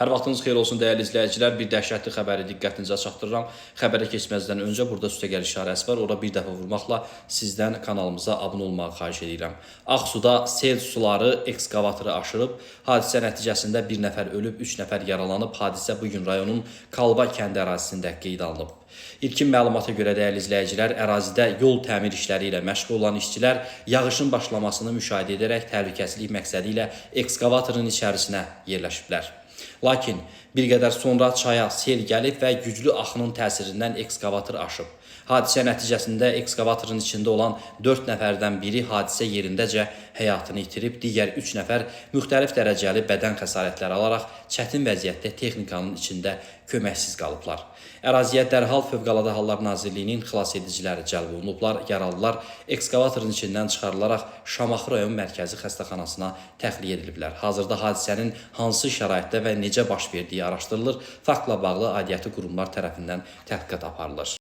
Hər vaxtınız xeyir olsun dəyərli izləyicilər. Bir dəhşətli xəbəri diqqətinizə çatdırıram. Xəbərə keçməzdən öncə burada üstəgəl işarəsi var. Ora bir dəfə vurmaqla sizdən kanalımıza abunə olmağı xahiş edirəm. Ağsuda sel suları ekskavatoru aşırıb. Hadisə nəticəsində bir nəfər ölüb, 3 nəfər yaralanıb. Hadisə bugün rayonun Kalba kəndi ərazisində qeydə alınıb. İlkin məlumata görə dəyərli izləyicilər, ərazidə yol təmir işləri ilə məşğul olan işçilər yağışın başlamasını müşahidə edərək təhlükəsizlik məqsədi ilə ekskavatorun içərisinə yerləşiblər. Lakin bir qədər sonra çaya sel gəlib və güclü axının təsirindən ekskavator aşıb. Hadisə nəticəsində ekskavatorun içində olan 4 nəfərdən biri hadisə yerindəcə həyatını itirib, digər 3 nəfər müxtəlif dərəcəli bədən xəsarətləri alaraq çətin vəziyyətdə texnikanın içində köməksiz qalıblar. Əraziyə dərhal Fövqəladə Hallar Nazirliyinin xilasediciləri cəlb olunublar. Yaralılar ekskavatorun içindən çıxarılaraq Şamaxı rayon mərkəzi xəstəxanasına təxliyə ediliblər. Hazırda hadisənin hansı şəraitdə və necə baş verdiyi araşdırılır. Faktla bağlı aidiyyəti qurumlar tərəfindən təhqiqat aparılır.